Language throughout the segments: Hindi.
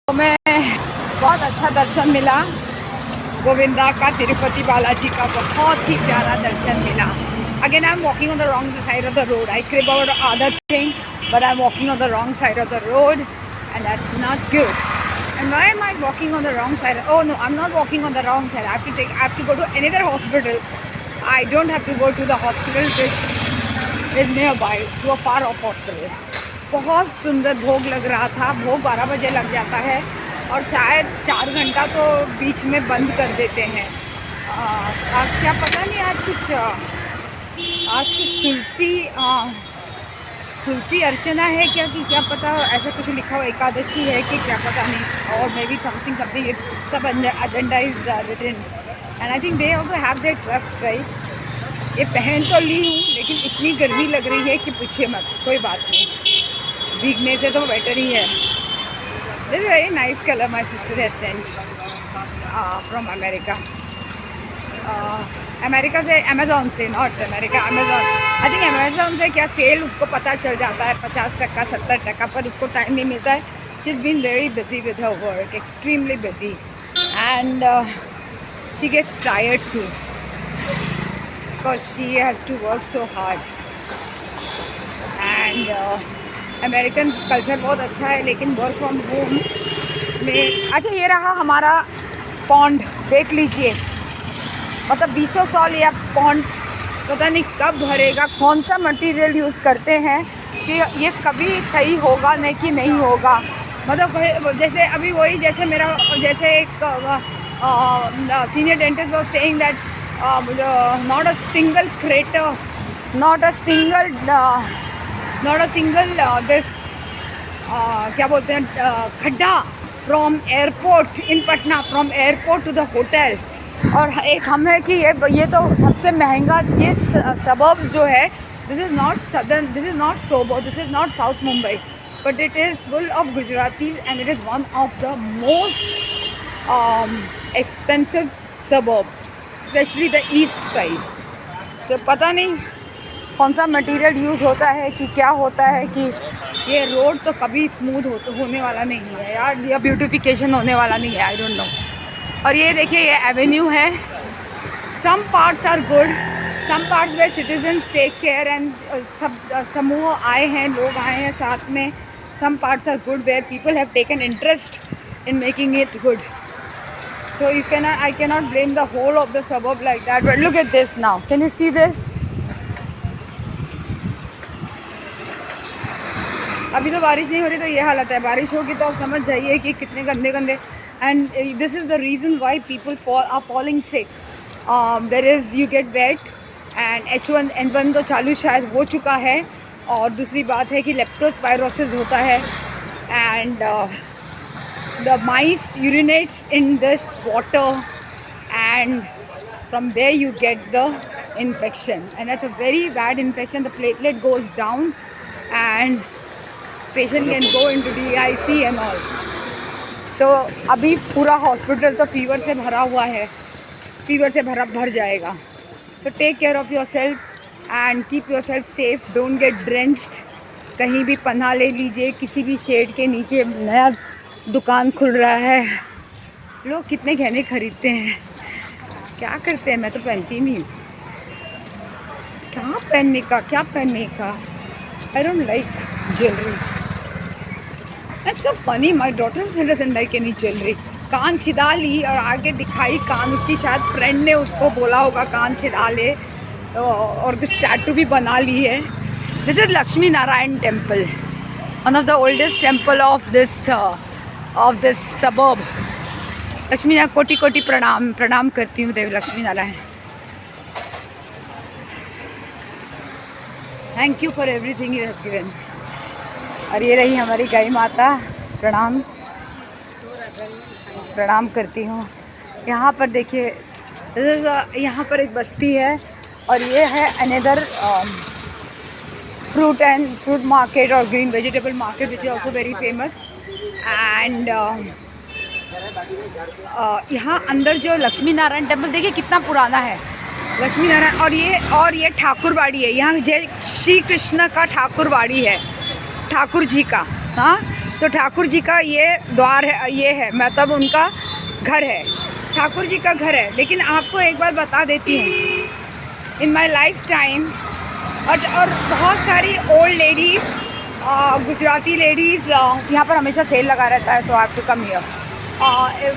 मैं बहुत अच्छा दर्शन मिला गोविंदा का, तिरुपति बालाजी का बहुत ही प्यारा दर्शन मिला. Again, I'm walking on the wrong side of the road. I crib about other thing, but I'm walking on the wrong side of the road, and that's not good. And why am I walking on the wrong side? Oh no, I'm not walking on the wrong side. I have to go to another hospital. I don't have to go to the hospital which is nearby, to a far off hospital. बहुत सुंदर भोग लग रहा था. भोग 12 बजे लग जाता है और शायद 4 घंटा तो बीच में बंद कर देते हैं. आज क्या पता नहीं, आज कुछ तुलसी अर्चना है क्या कि क्या पता, ऐसा कुछ लिखा हुआ, एकादशी है कि क्या पता नहीं. और मे बी समथिंग सब agenda is written and I think they also have their trust right. ये पहन तो ली हूँ लेकिन इतनी गर्मी लग रही है कि पूछे मत. कोई बात नहीं, भीगने से तो बेटर ही है. This is very nice colour my sister has sent from America से, अमेज़ॉन से, not America, Amazon. I think Amazon से क्या सेल उसको पता चल जाता है 50%, 70%, पर उसको टाइम नहीं मिलता है. She is been very busy with her work, extremely busy, and she gets tired too because she has to work so hard. And American culture बहुत अच्छा है, लेकिन वर्क फ्रॉम होम में. अच्छा, ये रहा हमारा पॉन्ड, देख लीजिए. मतलब 200 साल या पॉन्ड पता नहीं कब भरेगा. कौन सा मटेरियल यूज़ करते हैं कि ये कभी सही होगा नहीं कि नहीं होगा. मतलब जैसे अभी वही, जैसे मेरा, जैसे एक senior dentist was saying that not a single crater, not a single this क्या बोलते हैं, खड्डा from airport in Patna, from airport to the hotel. और एक हम है कि ये तो सबसे महंगा, ये सबब जो है, this is not southern, this is not SoBo, this is not south Mumbai, but it is full of Gujaratis and it is one of the most expensive suburbs, especially the east side. तो पता नहीं कौन सा मटेरियल यूज़ होता है कि क्या होता है कि ये रोड तो कभी स्मूथ होने वाला नहीं है यार, या ब्यूटिफिकेशन होने वाला नहीं है. I don't know. और ये देखिए, ये एवेन्यू है. Some parts are good, some parts where citizens take care and सब समूह आए हैं, लोग आए हैं साथ में. Some parts are good where people have taken interest in making it good. So I cannot blame the whole of the suburb like that. But look at this now. Can you see this? अभी तो बारिश नहीं हो रही तो ये हालत है. बारिश होगी तो आप समझ जाइए कि कितने गंदे गंदे. And this is the reason why people are falling sick. There is, you get wet and H1N1 तो चालू शायद हो चुका है. और दूसरी बात है कि लेप्टोस्पायरोसिस होता है. And the mice urinates in this water and from there you get the infection, and that's a very bad infection. The platelet goes down and patient can go into DIC and all. तो अभी पूरा हॉस्पिटल तो फीवर से भरा हुआ है, फीवर से भर जाएगा. तो take care of yourself and keep yourself safe. Don't get drenched. कहीं भी पनाह ले लीजिए, किसी भी शेड के नीचे. नया दुकान खुल रहा है, लोग कितने गहने खरीदते हैं. क्या करते हैं, मैं तो पहनती नहीं हूँ. क्या पहनने का. I don't like jewelleries. That's so funny. My daughter doesn't like any jewelry. कान छिदा ली और आगे दिखाई कान. उसकी शायद फ्रेंड ने उसको बोला होगा कान छिदा ले, और कुछ टैटू भी बना ली है. This is Lakshmi Narayan temple, one of the oldest temple of this suburb. Lakshmi Narayan, कोटि कोटि प्रणाम करती हूँ Devi Lakshmi Narayan. Thank you for everything you have given. और ये रही हमारी गाय माता. प्रणाम करती हूँ. यहाँ पर देखिए, यहाँ पर एक बस्ती है और ये है अनदर फ्रूट मार्केट और green vegetable market which is also very famous. And यहाँ अंदर जो लक्ष्मी नारायण टेम्पल देखिए कितना पुराना है. लक्ष्मी नारायण, और ये ठाकुरबाड़ी है. यहाँ जय श्री कृष्ण का ठाकुरबाड़ी है, ठाकुर जी का. हाँ, तो ठाकुर जी का ये द्वार है, ये है मतलब उनका घर है, ठाकुर जी का घर है। लेकिन आपको एक बात बता देती हूँ, इन माई लाइफ टाइम और बहुत सारी ओल्ड लेडीज़, गुजराती लेडीज़, यहाँ पर हमेशा सेल लगा रहता है तो आप टू कम हियर।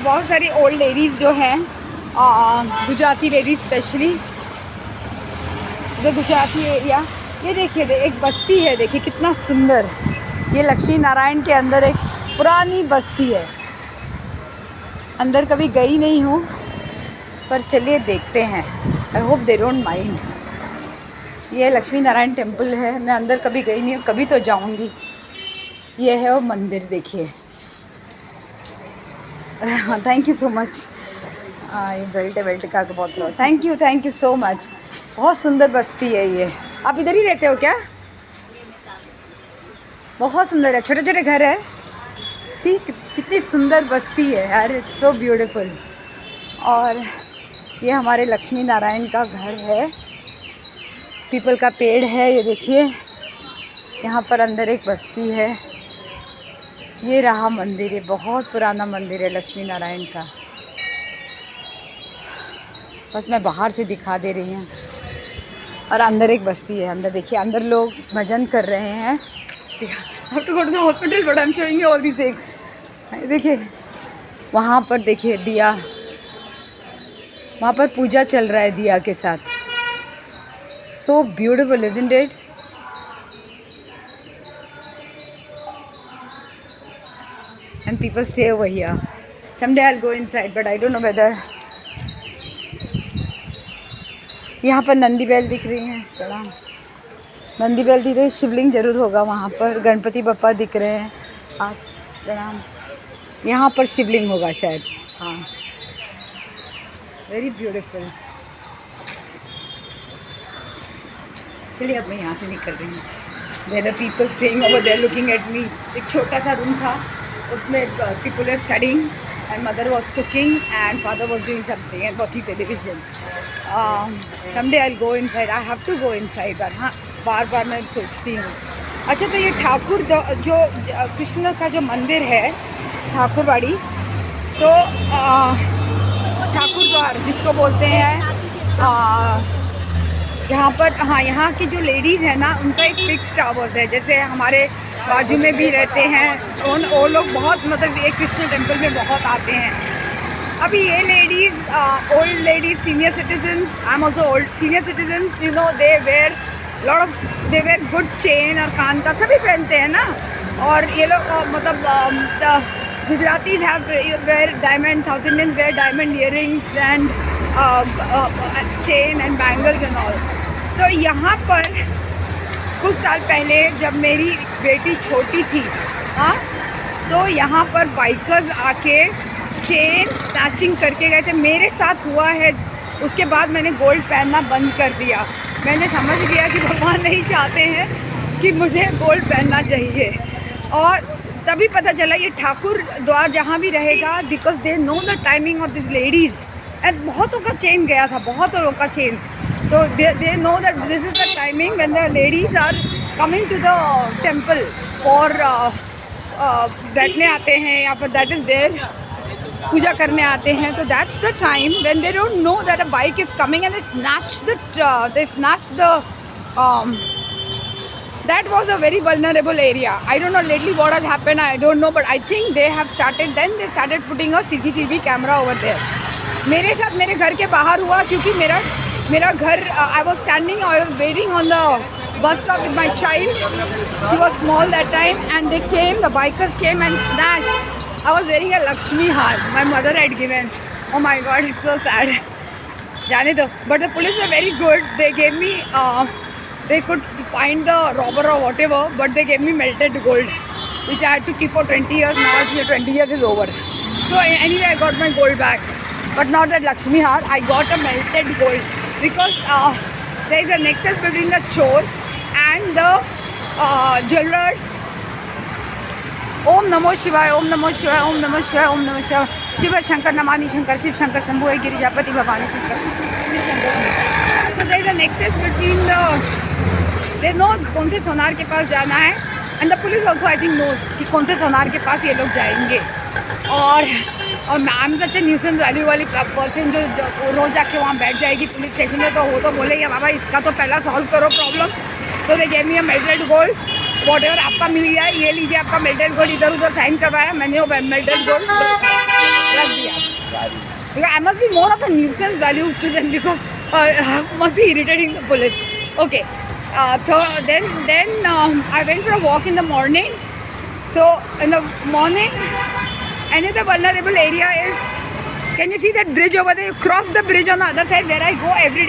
बहुत सारी ओल्ड लेडीज़ जो हैं, गुजराती लेडीज़ स्पेशली, जो गुजराती एरिया, ये देखिए एक बस्ती है, देखिए कितना सुंदर। ये लक्ष्मी नारायण के अंदर एक पुरानी बस्ती है। अंदर कभी गई नहीं हूँ पर चलिए देखते हैं। I hope they don't mind. ये लक्ष्मी नारायण टेम्पल है, मैं अंदर कभी गई नहीं हूँ, कभी तो जाऊँगी। ये है वो मंदिर, देखिए। Thank you so much. ये बेल्ट का बहुत लो, थैंक यू सो मच। बहुत सुंदर बस्ती है ये। आप इधर ही रहते हो क्या? बहुत सुंदर है, छोटे छोटे घर है। सी कितनी सुंदर बस्ती है यार, इट्स सो ब्यूटीफुल। और ये हमारे लक्ष्मी नारायण का घर है, पीपल का पेड़ है, ये देखिए। यहाँ पर अंदर एक बस्ती है। ये रहा मंदिर, ये बहुत पुराना मंदिर है लक्ष्मी नारायण का। बस मैं बाहर से दिखा दे रही हूँ। और अंदर एक बस्ती है, अंदर देखिए, अंदर लोग भजन कर रहे हैं। have to go to the hospital but I'm showing you all these things। देखिए वहाँ पर देखिए दिया, वहाँ पर पूजा चल रहा है दिया के साथ। So beautiful, isn't it? And people stay over here. Someday I'll go inside but I don't know whether। यहाँ पर नंदी बैल दिख रही हैं, प्रणाम। नंदी बैल दिख रही, शिवलिंग जरूर होगा वहाँ पर। गणपति बप्पा दिख रहे हैं, आज प्रणाम। यहाँ पर शिवलिंग होगा शायद, हाँ। Very beautiful. चलिए अब मैं यहाँ से निकल रही हूँ। There are people staying over there looking at me. एक छोटा सा रूम था, उसमें people are studying and mother was cooking and father was doing something and watching television. someday I'll go inside। I have to go inside। और हाँ, बार बार मैं सोचती हूँ। अच्छा, तो ये ठाकुर जो कृष्ण का जो मंदिर है, ठाकुरवाड़ी, तो ठाकुर द्वार जिसको बोलते हैं, यहाँ पर, हाँ, यहाँ की जो लेडीज़ है ना, उनका एक फिक्स टावर्स है। जैसे हमारे बाजू में भी रहते हैं, वो लोग बहुत, मतलब ये कृष्ण टेम्पल में बहुत आते हैं। अभी ये ladies, old ladies, senior citizens, I am also old, senior citizens, you know, they wear lot of, they wear good chain और कान का सभी पहनते हैं ना। और ये लोग मतलब Gujaratis have wear diamond, South Indians wear diamond earrings and chain and bangles and all. तो यहाँ पर कुछ साल पहले जब मेरी बेटी छोटी थी, हाँ, तो यहाँ पर बाइकर्स आके चेन स्नैचिंग करके गए थे। मेरे साथ हुआ है। उसके बाद मैंने गोल्ड पहनना बंद कर दिया। मैंने समझ लिया कि भगवान नहीं चाहते हैं कि मुझे गोल्ड पहनना चाहिए। और तभी पता चला ये ठाकुर द्वार जहाँ भी रहेगा, because they know the timing of this ladies. And बहुतों का चेन गया था, बहुतों का चेन। तो they know that this is the timing when the ladies are coming to the temple for बैठने आते हैं, या फिर दैट इज़ देयर, पूजा करने आते हैं। तो that's the time when they don't know that a bike is coming and they snatch the that was a very vulnerable area. I don't know lately what has happened, I don't know, but I think they have started, then they started putting a CCTV camera over there. मेरे साथ मेरे घर के बाहर हुआ, क्योंकि मेरा घर, I was standing, I was waiting on the bus stop with my child. She was small that time and they came, the bikers came and snatched. I was wearing a Lakshmi har my mother had given. Oh my God, it's so sad. जाने दो। But the police were very good. They gave me, they could find the robber or whatever, but they gave me melted gold, which I had to keep for 20 years. Now 20 years is over. So anyway, I got my gold back, but not that Lakshmi har. I got a melted gold because there is a nexus between the chore and the jewelers. ओम नमो शिवाय, ओम नमो शिवाय, ओम नमो शिवाय, ओम नमो शिवाय। शिव शंकर नमानि शंकर, शिव शंकर शंभु है, Girijapati Bhavani Shankar, Shiv Shankar. So there is a nexus between the, they know कौन से सोनार के पास जाना है, and the police also I think knows कि कौन से सोनार के पास ये लोग जाएंगे. और मैम सच ए न्यूसेंस वैल्यू वाली पर्सन जो रोज जाके वहाँ बैठ जाएगी पुलिस स्टेशन में, तो वो तो बोलेगी बाबा इसका तो पहला सॉल्व करो प्रॉब्लम. तो they gave me a melted gold, what ever आपका मिल गया है ये लीजिए आपका मेल्टेड गोल्ड. इधर उधर साइन करवाया मैंने, वो मेल्टेड गोल्ड रख दिया. Because I must be more of a nuisance value to them because must be irritating the police. Okay, so then I went for a walk in the morning. So in the morning, another vulnerable area is, can you see that bridge over there? You cross the bridge on the other side where I go every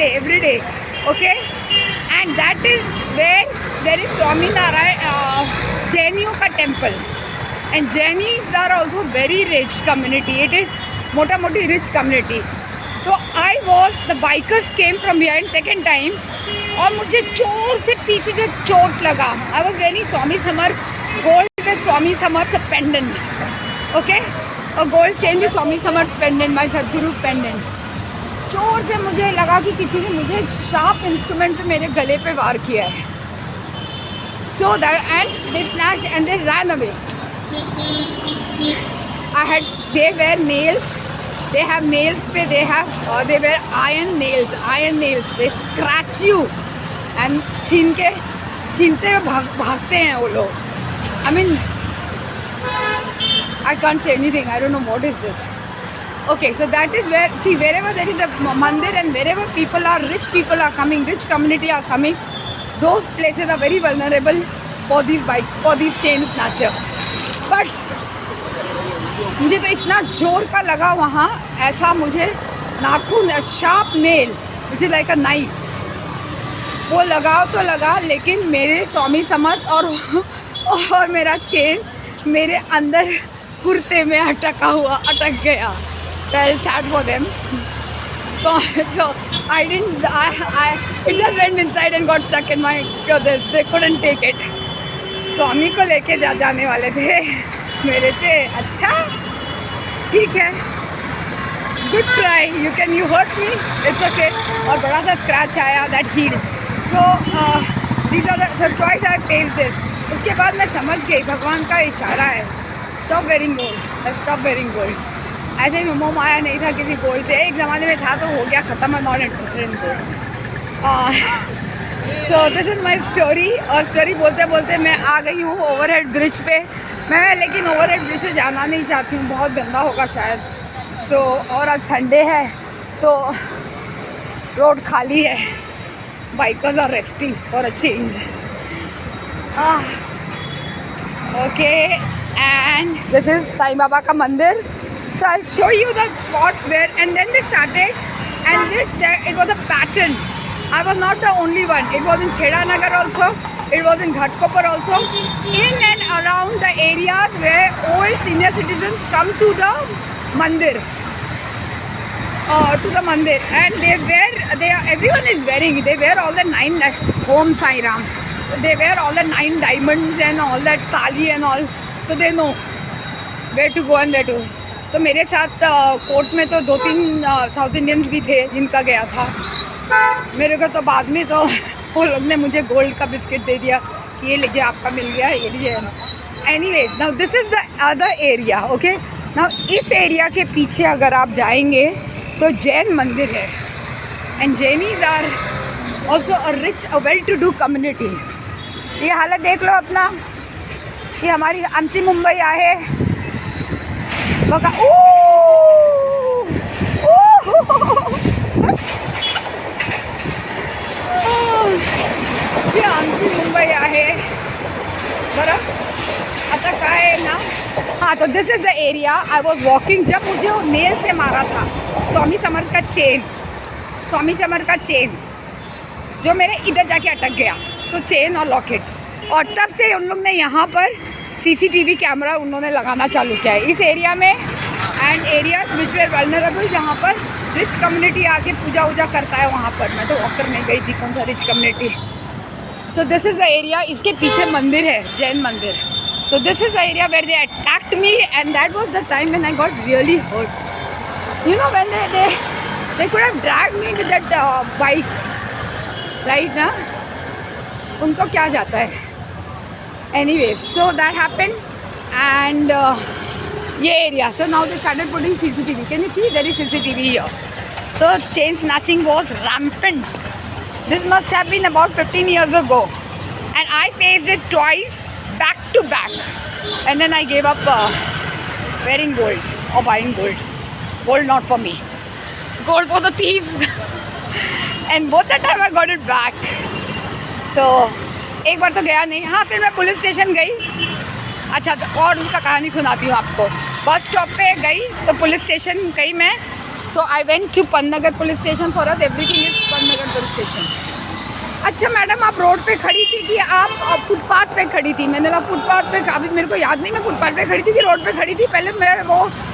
day. Okay, and that is where there is Swaminarayan Jainiyuka temple, and Jainis are also very rich community. It is मोटा मोटी रिच कम्युनिटी. तो I was the bikers came from behind second time और मुझे जोर से पीछे जो चोट लगा. I was very Swami Samarth gold with Swami Samarth pendant. Okay, और gold chain with Swami Samarth pendant, my Sadhguru pendant. जोर से मुझे लगा कि किसी ने मुझे शार्प इंस्ट्रूमेंट से मेरे गले पे वार किया है. So that and they snatch and they ran away. They wear nails. They have nails पे. They wear iron nails. They scratch you and छीनते भागते हैं वो लोग. I mean, I can't say anything. I don't know what is this. Okay, so that is where, see, wherever there is a mandir and wherever rich people are coming, rich community are coming, those places are very vulnerable for these chain snatcher. But मुझे तो इतना जोर का लगा वहाँ, ऐसा मुझे नाखून sharp nail which is like a knife वो लगाओ तो लगा, लेकिन मेरे स्वामी समर्थ और मेरा चेन मेरे अंदर कुर्ते में अटक गया. Sad for them. So I didn't. It just went inside and got stuck in my clothes. They couldn't take it. स्वामी को लेके जाने वाले थे मेरे से. अच्छा ठीक है, good try, you hurt me, it's okay. और बड़ा सा स्क्रैच आया, that heal. So these are the twice I test this. उसके बाद मैं समझ गई भगवान का इशारा है, stop wearing gold, stop wearing gold. ऐसे ही मोह माया नहीं था किसी गोल्ड से. एक ज़माने में था तो हो गया ख़त्म. है not interested in gold. So this is my story. और स्टोरी बोलते बोलते मैं आ गई हूँ ओवरहेड ब्रिज पे. मैं लेकिन ओवरहेड ब्रिज से जाना नहीं चाहती हूँ, बहुत गंदा होगा शायद. सो और आज संडे है तो रोड खाली है. Bikers are resting for a change. Okay, and this is Sai Baba का मंदिर. So I show you the spot where and then they started and this it was a pattern. I was not the only one. It was in Chheda Nagar also. It was in Ghatkopar also. In and around the areas where old senior citizens come to the mandir. And everyone is wearing. They wear all the 9 Om Sai Ram. They wear all the 9 diamonds and all that tali and all. So they know where to go and where to. तो मेरे साथ कोर्ट में तो 2-3 साउथ इंडियंस भी थे जिनका गया था. मेरे को तो बाद में तो वो लोग ने मुझे गोल्ड का बिस्किट दे दिया कि ये लीजिए आपका मिल गया, ये लीजिए. Anyways, now this is the other area. Okay, now इस एरिया के पीछे अगर आप जाएंगे तो जैन मंदिर है. And Jains are also a rich a well to do community. ये हालत देख लो अपना. ये हमारी आमची मुंबई आहे बघा. ही आमची मुंबई आहे बरं. आता काय आहे ना, हाँ, तो this is the area I was walking. जब मुझे वो नेल से मारा था स्वामी समर्थ का चेन जो मेरे इधर जाके अटक गया. तो चेन और लॉकेट, और तब से उन लोग ने यहाँ पर CCTV कैमरा उन्होंने लगाना चालू किया है इस एरिया में. And areas which where vulnerable, जहाँ पर रिच कम्युनिटी आके पूजा वूजा करता है वहाँ पर. मैं तो वॉक करने गई थी, कौन सा rich community. So this is the area. इसके पीछे मंदिर है, जैन मंदिर. So this is the area where they attacked me, and that was the time when I got really hurt. You know, when they could have dragged me with that bike, right? ना उनको क्या जाता है. Anyways, so that happened, and yeah, area. So now they started putting CCTV. Can you see? There is CCTV here. So chain snatching was rampant. This must have been about 15 years ago, and I faced it twice, back to back, and then I gave up wearing gold or buying gold. Gold not for me. Gold for the thieves. And both the time I got it back. So एक बार तो गया नहीं. हाँ, फिर मैं पुलिस स्टेशन गई. अच्छा, तो और उसका कहानी सुनाती हूँ आपको. बस स्टॉप पे गई तो पुलिस स्टेशन गई मैं. So I went to Pannagar police station. For us everything is Pannagar police station. अच्छा मैडम, आप रोड पे खड़ी थी कि आप फुटपाथ पे खड़ी थी? मैंने बोला फुटपाथ पे. अभी मेरे को याद नहीं मैं फुटपाथ पे खड़ी थी कि रोड पे खड़ी थी. पहले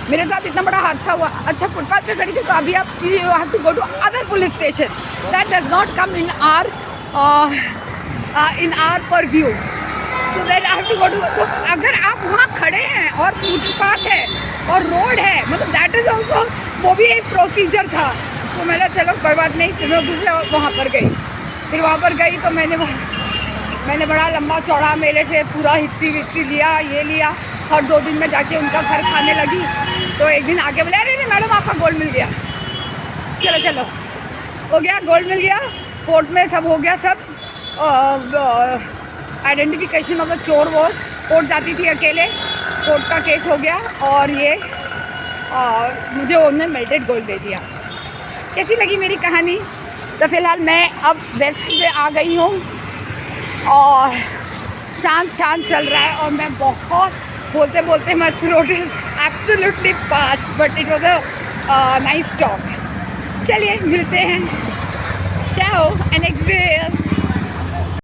मेरे साथ इतना बड़ा हादसा हुआ. अच्छा, फुटपाथ पे खड़ी थी तो अभी आप you have to go to other police station. That does not come in our purview. So that I have to go to. तो अगर आप वहाँ खड़े हैं और फुटपाथ है और रोड है, मतलब दैट इज ऑल्सो, वो भी एक प्रोसीजर था. तो मैंने चलो कोई बात नहीं. फिर मैं दूसरे वहाँ पर गई. फिर वहाँ पर गई तो मैंने बड़ा लंबा चौड़ा मेरे से पूरा हिस्ट्री लिया, ये लिया. और 2 दिन में जाके उनका घर खाने लगी. तो एक दिन आके बोले अरे नहीं मैडम, आपका गोल्ड मिल गया. चलो हो गया, गोल्ड मिल गया. कोर्ट में सब हो गया. सब आइडेंटिफिकेशन ऑफ द चोर वो. कोर्ट जाती थी अकेले. कोर्ट का केस हो गया और ये मुझे उन्होंने मेल्टेड गोल्ड दे दिया. कैसी लगी मेरी कहानी? तो फिलहाल मैं अब वेस्ट पे आ गई हूँ और शांत चल रहा है. और मैं बहुत बोलते मैं throat is absolutely past, but it was a nice talk. चलिए मिलते हैं. चाओ, नेक्स्ट डे.